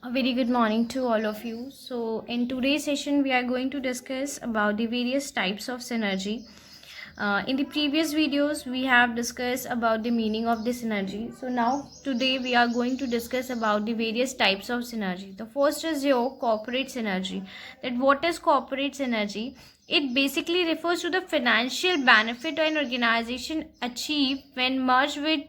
A very good morning to all of you. So, in today's session, we are going to discuss about the various types of synergy. In the previous videos, we have discussed about the meaning of the synergy. So, now today we are going to discuss about the various types of synergy. The first is your corporate synergy. That what is corporate synergy? It basically refers to the financial benefit an organization achieve when merged with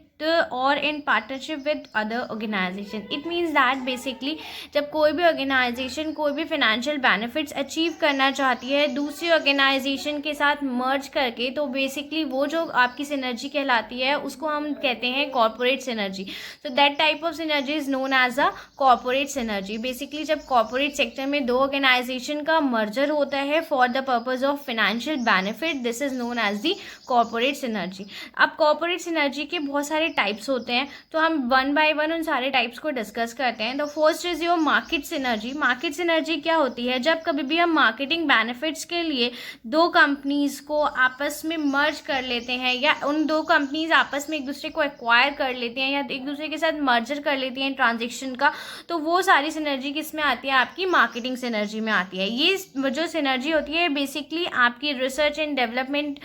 or in partnership with other organization. It means that basically जब कोई भी organisation कोई भी financial benefits achieve करना चाहती है दूसरी organisation के साथ मर्ज करके, तो बेसिकली वो जो आपकी सिनर्जी कहलाती है उसको हम कहते हैं corporate synergy. So that type of synergy is known as a corporate synergy. Basically जब कॉर्पोरेट सेक्टर में दो ऑर्गेनाइजेशन का मर्जर होता है for the purpose of financial benefit, this is known as the corporate synergy. अब corporate synergy के बहुत सारे टाइप्स होते हैं, तो हम वन बाय वन उन सारे टाइप्स को डिस्कस करते हैं. The first is your market synergy. Market synergy क्या होती है? जब कभी भी हम मार्केटिंग बेनिफिट्स के लिए दो कंपनीज को आपस में मर्ज कर लेते हैं या उन दो कंपनीज आपस में एक दूसरे को एक्वायर कर लेते हैं या एक दूसरे के साथ मर्जर कर लेती हैं ट्रांजेक्शन का, तो वो सारी सिनर्जी किस में आती है? आपकी मार्केटिंग सिनर्जी में आती है. ये जो सिनर्जी होती है बेसिकली आपकी रिसर्च एंड डेवलपमेंट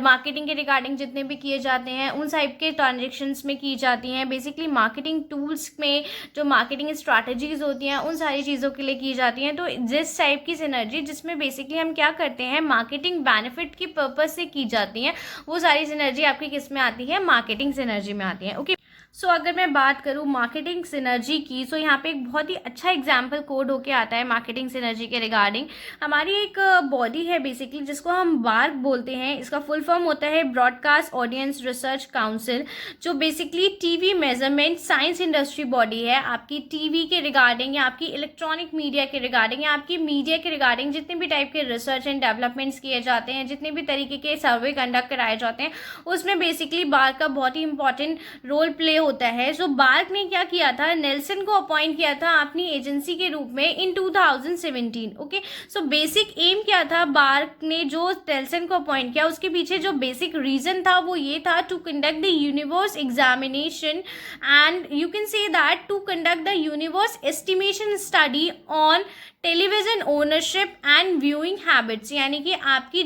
मार्केटिंग के रिगार्डिंग जितने भी किए जाते हैं उन टाइप के ट्रांजेक्शन्स में की जाती हैं. बेसिकली मार्केटिंग टूल्स में जो मार्केटिंग स्ट्रैटेजीज होती हैं उन सारी चीज़ों के लिए की जाती हैं. तो जिस टाइप की सिनर्जी जिसमें बेसिकली हम क्या करते हैं मार्केटिंग बेनिफिट की पर्पज से की जाती हैं, वो सारी सिनर्जी आपकी किस में आती है? मार्केटिंग सिनर्जी में आती है. ओके, सो अगर मैं बात करूँ मार्केटिंग सिनर्जी की, सो यहाँ पे एक बहुत ही अच्छा एग्जाम्पल कोड होके आता है मार्केटिंग सिनर्जी के रिगार्डिंग. हमारी एक बॉडी है बेसिकली जिसको हम बार्क बोलते हैं. इसका फुल फॉर्म होता है ब्रॉडकास्ट ऑडियंस रिसर्च काउंसिल, जो basically TV measurement science industry body है. आपकी टीवी के रिगार्डिंग या आपकी इलेक्ट्रॉनिक मीडिया के रिगार्डिंग या आपकी मीडिया के रिगार्डिंग जितने भी टाइप के रिसर्च एंड डेवलपमेंट्स किए जाते हैं, जितने भी तरीके के सर्वे कंडक्ट कराए जाते हैं, उसमें बेसिकली बार्क का बहुत ही इंपॉर्टेंट रोल प्ले होता है. सो बार्क ने क्या किया था? नेल्सन को अपॉइंट किया था अपनी एजेंसी के रूप में इन 2017. ओके, सो बेसिक एम क्या था? बार्क ने जो नेल्सन को अपॉइंट किया उसके पीछे जो बेसिक रीजन था वो ये था to conduct the universe examination and you can say that to conduct the universe estimation study on television ownership and viewing habits. यानी कि आपकी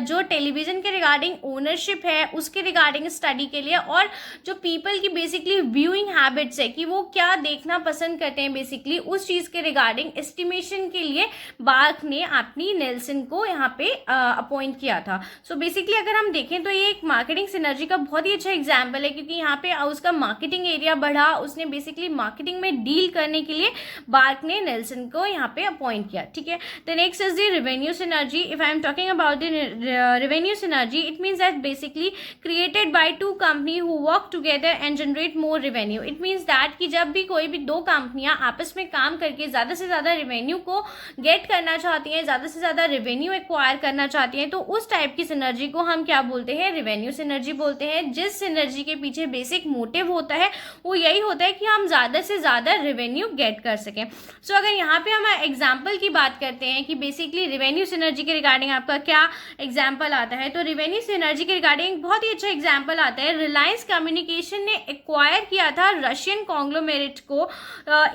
जो टेलीविजन के रिगार्डिंग ओनरशिप है उसके रिगार्डिंग स्टडी के लिए, और जो पीपल की बेसिकली व्यूइंग हैबिट्स है कि वो क्या देखना पसंद करते हैं, बेसिकली उस चीज़ के रिगार्डिंग एस्टिमेशन के लिए बार्क ने अपनी नेल्सन को यहाँ पे अपॉइंट किया था. सो बेसिकली अगर हम देखें तो ये एक मार्केटिंग सिनर्जी का बहुत ही अच्छा एग्जाम्पल है, क्योंकि यहाँ पे उसका मार्केटिंग एरिया बढ़ा, उसने बेसिकली मार्केटिंग में डील करने के लिए बार्क ने नेल्सन को यहाँ पे अपॉइंट किया. ठीक है, the next is the revenue synergy. If I am talking about the revenue synergy, it means that basically created by two company who work together and generate more revenue. It means that कि जब भी कोई भी दो कंपनियां आपस में काम करके ज़्यादा से ज़्यादा रेवेन्यू को गेट करना चाहती हैं, ज़्यादा से ज़्यादा रेवेन्यू एक्वायर करना चाहती हैं, तो उस टाइप की सिनर्जी को हम क्या बोलते हैं? रेवेन्यू सिनर्जी बोलते हैं. जिस सिनर्जी के पीछे बेसिक मोटिव होता है वो यही होता है कि हम ज़्यादा से ज़्यादा रेवेन्यू गेट कर सकें. सो अगर यहाँ पे हम एग्जाम्पल की बात करते हैं कि बेसिकली रेवेन्यू सिनर्जी के रिगार्डिंग आपका क्या एग्जाम्पल आता है, तो रेवेन्यू सिनर्जी के रिगार्डिंग बहुत ही अच्छा एग्जाम्पल आता है. रिलायंस कम्युनिकेशन ने एक्वायर किया था रशियन कॉन्ग्लोमेरेट को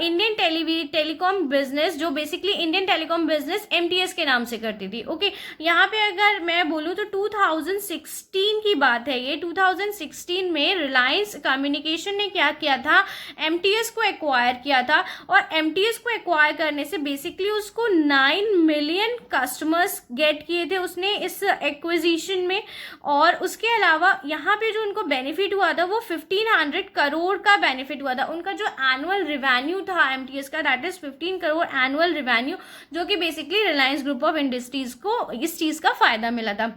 इंडियन टेलीकॉम बिजनेस, जो basically Indian telecom business MTS के नाम से करती थी. ओके, यहाँ पे अगर मैं बोलूँ तो 2016 की बात है ये. 2016 में रिलायंस कम्युनिकेशन ने क्या किया था? एमटीएस को एक्वायर किया था, और एमटीएस को एक्वायर करने से बेसिकली उसको 9 मिलियन कस्टमर्स गेट किए थे उसने इस एक्विजिशन में. और उसके अलावा यहाँ पे जो उनको बेनिफिट हुआ था वो 1500 करोड़ का बेनिफिट हुआ था. उनका जो एनुअल रेवेन्यू था एमटीएस का, that is 15 crore annual revenue, जो कि basically Reliance group of industries को इस चीज़ का फायदा मिला था.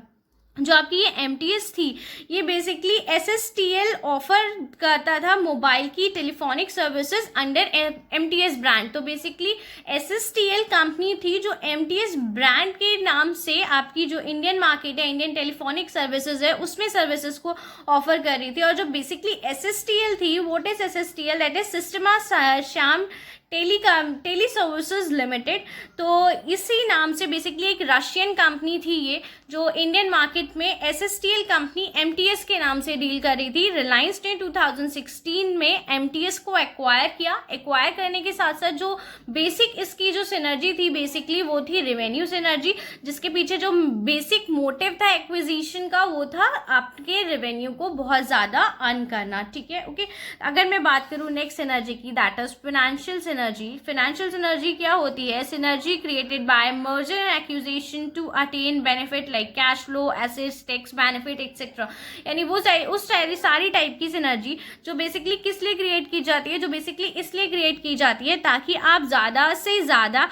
जो आपकी ये एमटीएस थी ये बेसिकली एसएसटीएल ऑफर करता था मोबाइल की telephonic services under MTS brand. तो बेसिकली एसएसटीएल कंपनी थी जो एमटीएस ब्रांड के नाम से आपकी जो इंडियन मार्केट है, इंडियन टेलीफोनिक सर्विसेज है, उसमें सर्विसेज को ऑफर कर रही थी. और जो बेसिकली एसएसटीएल थी, what is SSTL? That is Sistema Shyam tele services limited. तो इसी नाम से बेसिकली एक रशियन कंपनी थी ये, जो इंडियन मार्केट में एसएसटीएल कंपनी एमटीएस के नाम से डील कर रही थी। रिलायंस ने 2016 में एमटीएस को एक्वायर किया। एक्वायर करने के साथ साथ जो बेसिक इसकी जो सिनर्जी थी बेसिकली वो थी रेवेन्यू सिनर्जी, जिसके पीछे जो बेसिक मोटिव था एक्विजिशन का वो था आपके रेवेन्यू को बहुत ज़्यादा अर्न करना, ठीक है, ओके। अगर मैं बात करूँ नेक्स्ट सिनर्जी की, that is financial synergy. Financial synergy क्या होती है? Synergy created by merger and acquisition to attain benefit like cash flow, assets, tax benefit etcetera. यानी वो उस सारी टाइप की सिनर्जी जो बेसिकली किस लिए क्रिएट की जाती है, जो बेसिकली इसलिए क्रिएट की जाती है ताकि आप ज़्यादा से ज़्यादा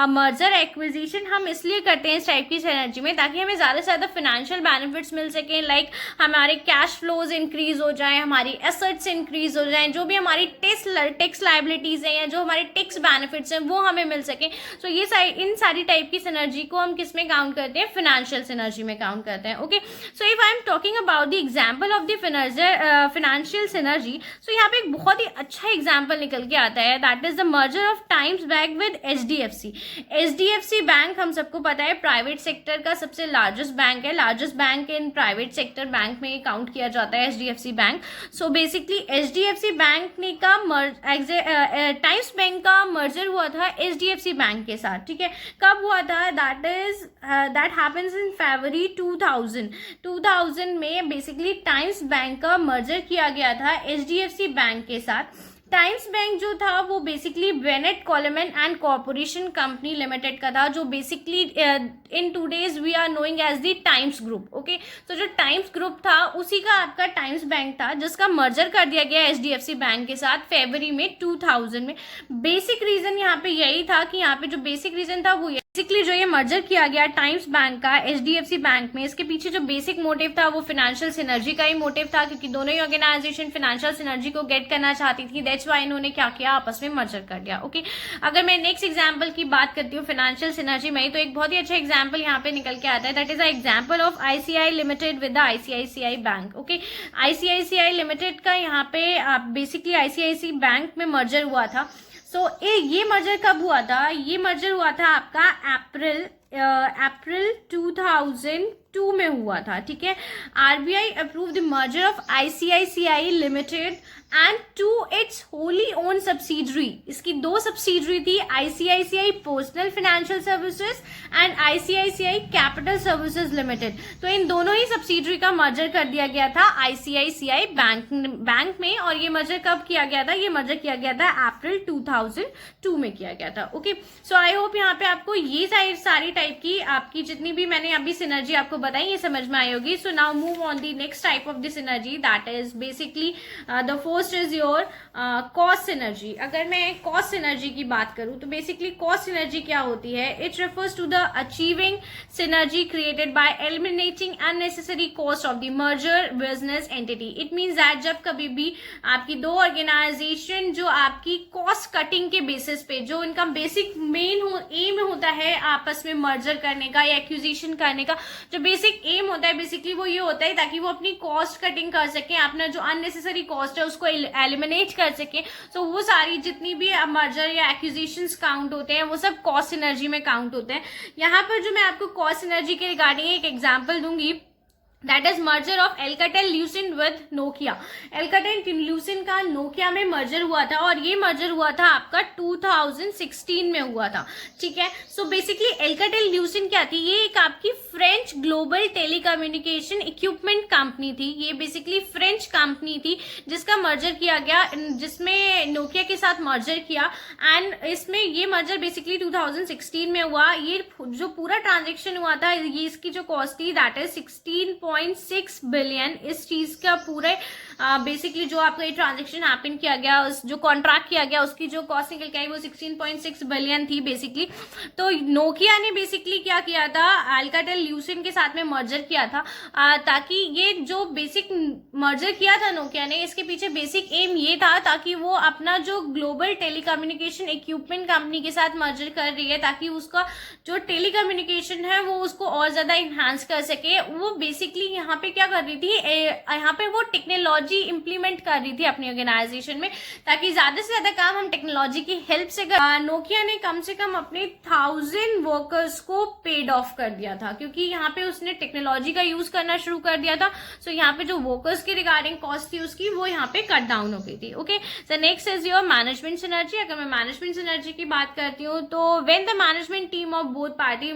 मर्जर एक्विजिशन हम इसलिए करते हैं इस टाइप की सिनर्जी में ताकि हमें ज़्यादा से ज़्यादा फाइनेंशियल बेनिफिट्स मिल सकें, लाइक हमारे कैश फ्लोज इंक्रीज हो जाएं, हमारी एसेट्स इंक्रीज हो जाएं, जो भी हमारी टैक्स लाइबिलिटीज़ हैं या जो हमारे टैक्स बेनिफिट्स हैं वो हमें मिल सकें। सो ये इन सारी टाइप की सिनर्जी को हम किस में काउंट करते हैं? फाइनेंशियल सिनर्जी में काउंट करते हैं, okay. So if I am talking about the example of the financial synergy, so यहाँ पे एक बहुत ही अच्छा एग्जांपल निकल के आता है, that is the merger of times bank with HDFC. HDFC bank हम सबको पता है प्राइवेट सेक्टर का सबसे लार्जेस्ट बैंक है, largest bank in private sector bank में काउंट किया जाता है HDFC bank. So basically HDFC bank ने का टाइम्स बैंक का मर्जर हुआ था एचडीएफसी बैंक के साथ, ठीक है। कब हुआ था? दैट हैपेंस इन फरवरी 2000 में बेसिकली टाइम्स बैंक का मर्जर किया गया था एचडीएफसी बैंक के साथ। टाइम्स बैंक जो था वो basically Bennett Coleman and corporation company limited का था, जो basically in today's we are knowing as the Times group, okay. तो जो टाइम्स ग्रुप था उसी का आपका टाइम्स बैंक था, जिसका मर्जर कर दिया गया एचडीएफसी बैंक के साथ फरवरी में 2000 में। बेसिक रीजन यहाँ पे यही था कि यहाँ पे जो बेसिक रीजन था वो बेसिकली जो ये मर्जर किया गया टाइम्स बैंक का एचडीएफसी बैंक में, इसके पीछे जो बेसिक मोटिव था वो फाइनेंशियल सिनर्जी का ही मोटिव था, क्योंकि दोनों ही ऑर्गेनाइजेशन फाइनेंशियल सिनर्जी को गेट करना चाहती थी। दैट्स व्हाई इन्होंने क्या किया? आपस में मर्जर कर दिया, ओके। अगर मैं नेक्स्ट एग्जांपल की बात करती हूँ फाइनेंशियल सिनर्जी में, तो एक बहुत ही अच्छा एग्जांपल यहाँ पे निकल के आता है, that is a example of ICI limited with the ICICI bank, okay. ICICI limited का यहाँ पे बेसिकली आईसीआईसी बैंक में मर्जर हुआ था। सो ये मर्जर कब हुआ था? ये मर्जर हुआ था आपका अप्रैल 2002 में हुआ था, ठीक है। RBI approve the merger of ICICI limited and to its wholly own subsidiary. इसकी दो सब्सिडरी थी, ICICI personal financial services and ICICI capital services limited. तो इन दोनों ही सब्सिडरी का मर्जर कर दिया गया था आईसीआईसीआई बैंक में। और ये मर्जर कब किया गया था? ये मर्जर किया गया था अप्रैल 2002 में किया गया था, ओके। सो आई होप यहाँ पे आपको ये सारी टाइप की आपकी जितनी भी मैंने अभी सिनर्जी आपको बताई ये समझ में आई होगी। So now move on the next type of the synergy, that is basically the first is your cost synergy. अगर मैं कॉस्ट सिनर्जी की बात करूं तो बेसिकली कॉस्ट सिनर्जी क्या होती है? It refers to the achieving synergy created by eliminating unnecessary cost of the merger business entity. It means that जब कभी भी आपकी दो ऑर्गेनाइजेशन जो आपकी कॉस्ट कटिंग के बेसिस पे जो इनका बेसिक मेन एम होता है आपस में मर्जर करने का या एक्विजिशन करने का, जो बेसिक एम होता है बेसिकली वो ये होता है ताकि वो अपनी कॉस्ट कटिंग कर सके, अपना जो अननेसेसरी कॉस्ट है उसको एलिमिनेट कर सके। सो वो सारी जितनी भी मर्जर या एक्विजिशंस काउंट होते हैं वो सब कॉस्ट सिनर्जी में काउंट होते हैं। यहाँ पर जो मैं आपको कॉस्ट सिनर्जी के रिगार्डिंग एक एग्जांपल दूंगी, that is merger of Alcatel leucine with Nokia. Alcatel leucine का नोकिया में मर्जर हुआ था और ये मर्जर हुआ था आपका 2016 में हुआ था, ठीक है। सो बेसिकली एल्काटेल ल्यूसिन क्या थी? ये एक आपकी French global telecommunication equipment company थी। ये बेसिकली फ्रेंच कंपनी थी जिसका मर्जर किया गया, जिसमें नोकिया के साथ मर्जर किया एंड इसमें ये मर्जर बेसिकली 2016 में हुआ। ये जो पूरा ट्रांजेक्शन हुआ था ये इसकी जो कॉस्ट थी दैट इज 16.6 बिलियन। इस चीज का पूरे बेसिकली जो आपका ये ट्रांजेक्शन हैपन किया गया, जो कॉन्ट्रैक्ट किया गया उसकी जो कॉस्ट निकल के आई वो 16.6 बिलियन थी बेसिकली। तो नोकिया ने बेसिकली क्या किया था? अल्काटेल ल्यूसिन के साथ में मर्जर किया था ताकि ये जो बेसिक मर्जर किया था नोकिया ने, इसके पीछे बेसिक एम ये था ताकि वो अपना जो ग्लोबल टेलीकम्युनिकेशन इक्विपमेंट कंपनी के साथ मर्जर कर रही है ताकि उसका जो टेलीकम्युनिकेशन है वो उसको और ज्यादा इन्हांस कर सके। वो बेसिकली यहाँ पे क्या कर रही थी, यहाँ पे वो टेक्नोलॉजी इंप्लीमेंट कर रही थी अपनी ऑर्गेनाइजेशन में, ताकि ज्यादा से ज्यादा काम हम टेक्नोलॉजी की हेल्प से कर। नोकिया ने कम से कम अपने 1000 वर्कर्स को पेड ऑफ कर दिया था, क्योंकि यहाँ पे उसने टेक्नोलॉजी का यूज करना शुरू कर दिया था। सो यहाँ पे जो वर्कर्स की रिगार्डिंग कॉस्ट थी उसकी, वो यहाँ पे कट डाउन हो गई थी। Okay, so next is your management synergy. अगर मैं मैनेजमेंट सिनर्जी की बात करती हूँ तो when the management team of both party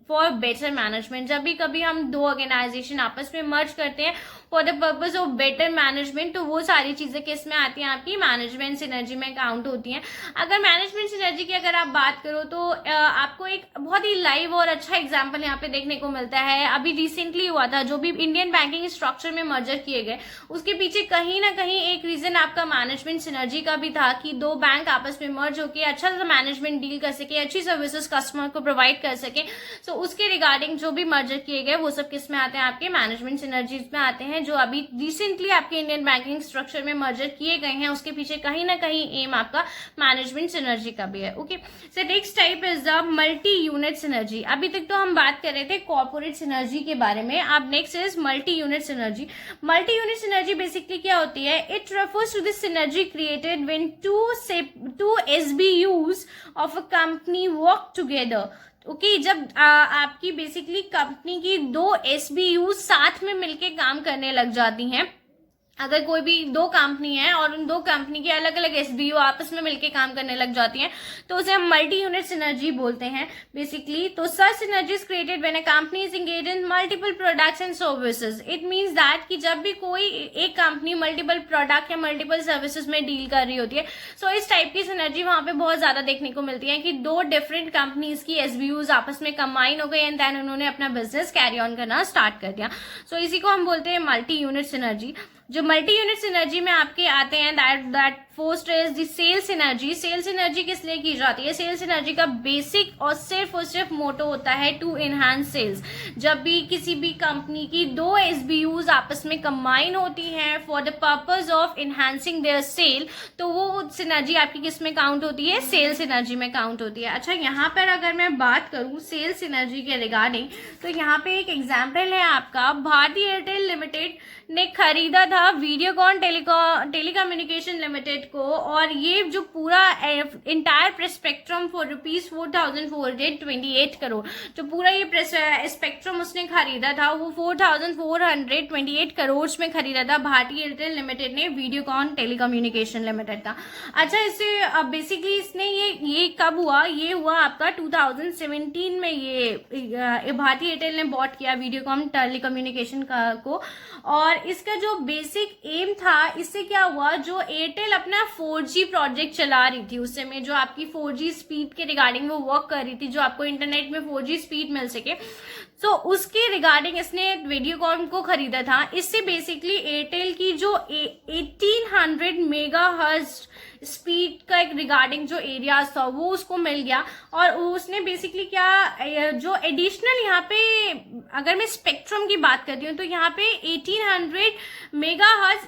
for better management, जब भी कभी हम दो ऑर्गेनाइजेशन आपस में मर्ज करते हैं for the purpose of better management, तो वो सारी चीजें किस में आती हैं, आपकी मैनेजमेंट सिनर्जी में काउंट होती हैं। अगर मैनेजमेंट सिनर्जी की अगर आप बात करो तो आपको एक बहुत ही लाइव और अच्छा एग्जांपल यहाँ पे देखने को मिलता है। अभी रिसेंटली हुआ था, जो भी इंडियन बैंकिंग स्ट्रक्चर में मर्जर किए गए, उसके पीछे कहीं ना कहीं एक रीजन आपका मैनेजमेंट सिनर्जी का भी था कि दो बैंक आपस में मर्ज होकर अच्छा सा मैनेजमेंट डील कर सके, अच्छी सर्विसेज कस्टमर को प्रोवाइड कर सके। सो उसके रिगार्डिंग जो भी मर्जर किए गए वो सब किस में आते हैं, आपके मैनेजमेंट सिनर्जीज में आते हैं, जो अभी रिसेंटली आपके इंडियन बैंकिंग स्ट्रक्चर में मर्जर किए गए हैं। उसके पीछे कहीं ना कहीं एम आपका मैनेजमेंट सिनर्जी का भी है। Okay, so next type is the multi unit synergy. अभी तक तो हम बात कर रहे थे कॉर्पोरेट सिनर्जी के बारे में, अब next is multi unit synergy. Multi unit synergy basically क्या होती है, it refers to the synergy created when two SBUs of a company work together. Okay, जब आपकी बेसिकली कंपनी की 2 SBU साथ में मिलके काम करने लग जाती हैं। अगर कोई भी दो कंपनी है और उन दो कंपनी की अलग अलग SBU आपस में मिलके काम करने लग जाती हैं, तो उसे हम मल्टी यूनिट सिनर्जी बोलते हैं बेसिकली। तो such synergy is created when a company is engaged in multiple products and services. It means that कि जब भी कोई एक कंपनी मल्टीपल प्रोडक्ट या मल्टीपल सर्विसेज में डील कर रही होती है, सो इस टाइप की सिनर्जी वहां पे बहुत ज्यादा देखने को मिलती है कि दो डिफरेंट कंपनीज की SBUs आपस में कंबाइन हो गई एंड देन उन्होंने अपना बिजनेस कैरी ऑन करना स्टार्ट कर दिया। सो इसी को हम बोलते हैं मल्टी यूनिट सिनर्जी। जो मल्टी यूनिट सिनर्जी में आपके आते हैं that first is the sale synergy. Sale synergy किस लिए की जाती है, सेल सिनर्जी का बेसिक और सिर्फ मोटो होता है टू एनहांस सेल्स। जब भी किसी भी कंपनी की 2 SBUs आपस में कंबाइन होती हैं for the purpose of enhancing their sale, तो वो सिनर्जी आपकी किस में काउंट होती है, सेल सिनर्जी में काउंट होती है। अच्छा, यहाँ पर अगर मैं बात करूँ सेल सिनर्जी के रिगार्डिंग, तो यहाँ पे एक एग्जाम्पल है आपका, भारतीय एयरटेल लिमिटेड ने खरीदा था वीडियोकॉन टेलीकम्युनिकेशन लिमिटेड को, और ये जो पूरा इंटायर स्पेक्ट्रम फॉर ₹4428 करोड़, जो पूरा ये स्पेक्ट्रम उसने खरीदा था वो 4428 करोड़ में खरीदा था भारतीय एयरटेल लिमिटेड ने वीडियोकॉन टेलीकम्युनिकेशन लिमिटेड का। अच्छा, इससे बेसिकली इसने ये कब हुआ, ये हुआ आपका 2017 में। ये भारतीय एयरटेल ने बॉट किया वीडियोकॉन टेलीकम्युनिकेशन को, और इसका जो बेसिक एम था, इससे क्या हुआ, जो एयरटेल अपना 4G प्रोजेक्ट चला रही थी उस समय, जो आपकी 4G स्पीड के रिगार्डिंग वो वर्क कर रही थी, जो आपको इंटरनेट में 4G स्पीड मिल सके, तो उसके रिगार्डिंग इसने वीडियोकॉन को खरीदा था। इससे बेसिकली एयरटेल की जो 1800 मेगाहर्ट्ज स्पीड का एक रिगार्डिंग जो एरियाज था वो उसको मिल गया, और उसने बेसिकली क्या, जो एडिशनल यहाँ पे अगर मैं स्पेक्ट्रम की बात करती हूँ, तो यहाँ पे 1800 मेगाहर्ट्ज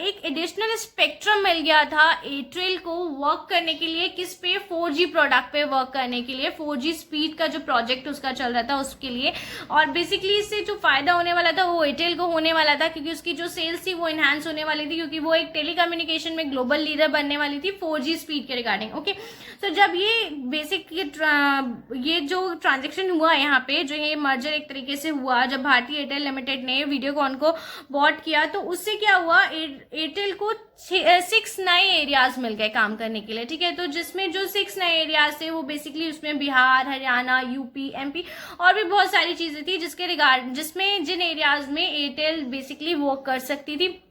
एक एडिशनल स्पेक्ट्रम मिल गया था एयरटेल को वर्क करने के लिए, किस पे, 4G प्रोडक्ट पे वर्क करने के लिए, 4G स्पीड का जो प्रोजेक्ट उसका चल रहा था उसके लिए। और बेसिकली इससे जो फायदा होने वाला था वो एयरटेल को होने वाला था, क्योंकि उसकी जो सेल्स थी वो एनहांस होने वाली थी, क्योंकि वो एक टेलीकम्युनिकेशन में ग्लोबल लीडर बनने वाली थी 4G स्पीड के रिगार्डिंग। ओके, तो जब ये बेसिक ये जो ट्रांजेक्शन हुआ यहाँ पे, जो ये मर्जर एक तरीके से हुआ, जब भारतीय एयरटेल लिमिटेड ने वीडियोकॉन को बॉट किया, तो उससे क्या हुआ, एयरटेल को 6 नए एरियाज मिल गए काम करने के लिए। ठीक है, तो जिसमें जो 6 नए एरियाज थे वो बेसिकली उसमें बिहार, हरियाणा, यूपी, MP और भी बहुत सारी चीजें थी जिसमें जिन एरियाज में एयरटेल बेसिकली वर्क कर सकती थी।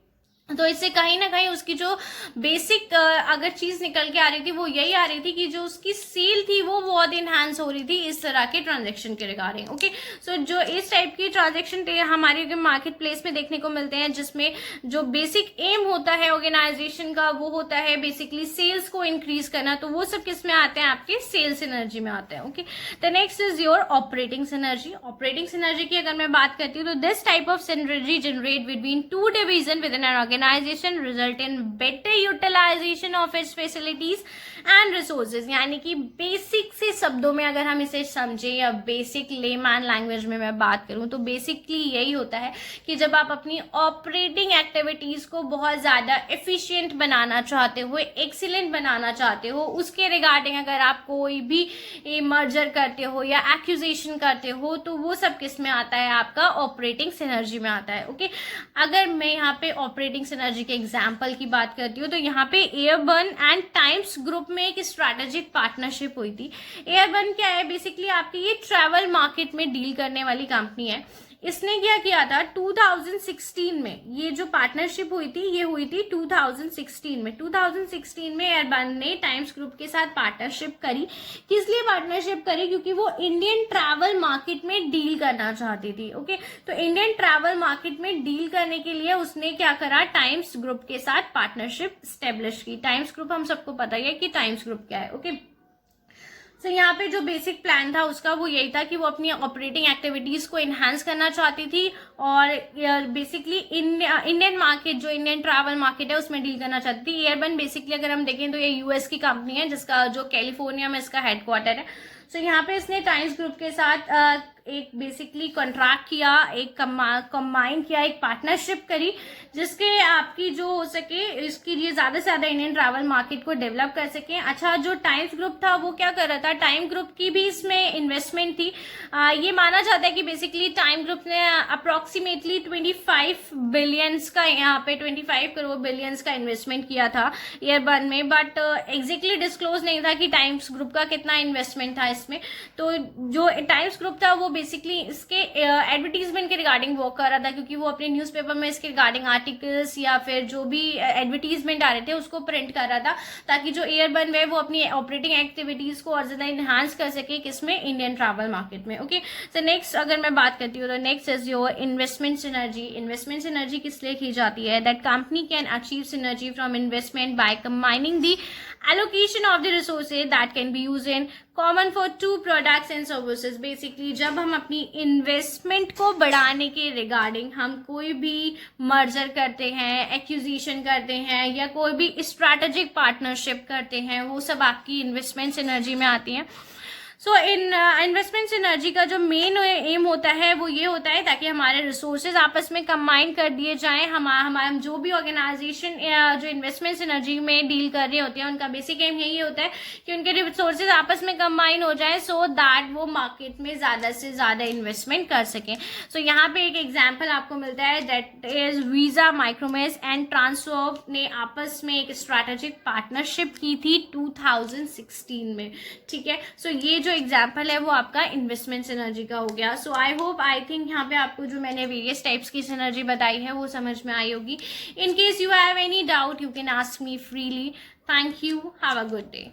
तो इससे कहीं ना कहीं उसकी जो बेसिक अगर चीज निकल के आ रही थी वो यही आ रही थी कि जो उसकी सेल थी वो बहुत इनहांस हो रही थी इस तरह के ट्रांजैक्शन के रिगार्डिंग। ओके, सो जो इस टाइप की ट्रांजैक्शन हमारे मार्केट प्लेस में देखने को मिलते हैं, जिसमें जो बेसिक एम होता है ऑर्गेनाइजेशन का वो होता है बेसिकली सेल्स को इंक्रीज करना, तो वो सब किस में आते हैं, आपके सेल्स सिनर्जी में आते हैं। Okay, the next is your operating synergy. Operating synergy की अगर मैं बात करती हूँ, तो this type of synergy generate between 2 division with in an organization result in better utilization of its facilities and resources. यानी कि बेसिक से शब्दों में अगर हम इसे समझें या बेसिक लेमैन लैंग्वेज में मैं बात करूं तो बेसिकली यही होता है कि जब आप अपनी ऑपरेटिंग एक्टिविटीज को बहुत ज़्यादा एफिशिएंट बनाना चाहते हो, एक्सीलेंट बनाना चाहते हो, उसके रिगार्डिंग अगर आप कोई भी मर्जर करते हो या एक्यूजेशन करते हो तो वो सब किस में आता है, आपका ऑपरेटिंग सिनर्जी में आता है। ओके, अगर मैं यहाँ पे ऑपरेटिंग सिनर्जी के एग्जाम्पल की बात करती हूँ तो यहाँ पे एयरबर्न एंड टाइम्स ग्रुप में एक स्ट्रैटेजिक पार्टनरशिप हुई थी। एयरबर्न क्या है, बेसिकली आपकी ये ट्रैवल मार्केट में डील करने वाली कंपनी है। इसने क्या किया था 2016 में, ये जो पार्टनरशिप हुई थी ये हुई थी 2016 में। 2016 में एयरबर्न ने टाइम्स ग्रुप के साथ पार्टनरशिप करी। किस लिए पार्टनरशिप करी, क्योंकि वो इंडियन ट्रैवल मार्केट में डील करना चाहती थी। ओके, तो इंडियन ट्रैवल मार्केट में डील करने के लिए उसने क्या करा, टाइम्स ग्रुप के साथ पार्टनरशिप स्टेब्लिश की। टाइम्स ग्रुप हम सबको पता ही है कि टाइम्स ग्रुप क्या है। ओके, तो यहाँ पे जो बेसिक प्लान था उसका वो यही था कि वो अपनी ऑपरेटिंग एक्टिविटीज को इन्हांस करना चाहती थी और बेसिकली इंडियन मार्केट, जो इंडियन ट्रैवल मार्केट है उसमें डील करना चाहती थी। एयरबर्न बेसिकली अगर हम देखें तो ये यूएस की कंपनी है जिसका जो कैलिफोर्निया में इसका हेडक्वार्टर है। सो यहाँ पे इसने टाइम्स ग्रुप के साथ एक बेसिकली कॉन्ट्रैक्ट किया, एक कंबाइन किया, एक पार्टनरशिप करी जिसके आपकी जो हो सके इसकी ये ज्यादा से ज्यादा इंडियन ट्रैवल मार्केट को डेवलप कर सके। अच्छा, जो टाइम्स ग्रुप था वो क्या कर रहा था, टाइम ग्रुप की भी इसमें इन्वेस्टमेंट थी। ये माना जाता है कि बेसिकली टाइम ग्रुप ने अप्रोक्सीमेटली 25 बिलियंस का, यहाँ पे 25 करोड़ बिलियंस का इन्वेस्टमेंट किया था एयरबर्न में, बट एग्जैक्टली डिस्क्लोज नहीं था कि टाइम्स ग्रुप का कितना इन्वेस्टमेंट था इसमें। तो जो टाइम्स ग्रुप था वो बेसिकली इसके एडवर्टीजमेंट के रिगार्डिंग वर्क कर रहा था, क्योंकि वो अपने न्यूज़पेपर में इसके रिगार्डिंग आर्टिकल्स या फिर जो भी एडवर्टीजमेंट आ रहे थे उसको प्रिंट कर रहा था, ताकि जो एयरबर्न है वो अपनी ऑपरेटिंग एक्टिविटीज को और ज्यादा इनहांस कर सके किसमें, इंडियन ट्रैवल मार्केट में। ओके, तो नेक्स्ट अगर मैं बात करती हूँ तो next is your investment synergy. Investment synergy किस लिए की जाती है, that company can achieve synergy from investment by combining the allocation of the resources that can be used in common for two products and services। Basically जब हम अपनी investment को बढ़ाने के रिगार्डिंग हम कोई भी मर्जर करते हैं, एक्विजिशन करते हैं या कोई भी स्ट्रैटेजिक पार्टनरशिप करते हैं, वो सब आपकी इन्वेस्टमेंट सिनर्जी में आती हैं। सो इन इन्वेस्टमेंट सिनर्जी का जो मेन एम होता है वो ये होता है ताकि हमारे रिसोर्सेज आपस में कंबाइन कर दिए जाएं। हम जो भी ऑर्गेनाइजेशन जो इन्वेस्टमेंट सिनर्जी में डील कर रहे होते हैं उनका बेसिक एम यही होता है कि उनके रिसोर्सेज आपस में कंबाइन हो जाएं सो दैट वो मार्केट में ज़्यादा से ज़्यादा इन्वेस्टमेंट कर सकें। सो यहाँ पे एक एग्जाम्पल आपको मिलता है, that is Visa, Micromax and Transsoft ने आपस में एक स्ट्रैटेजिक पार्टनरशिप की थी 2016 में। ठीक है, सो ये जो एग्जाम्पल है वो आपका इन्वेस्टमेंट सिनर्जी का हो गया। सो आई थिंक यहाँ पे आपको जो मैंने वेरियस टाइप्स की सिनर्जी बताई है वो समझ में आई होगी। In case you have any doubt you can ask me freely. Thank you, have a good day.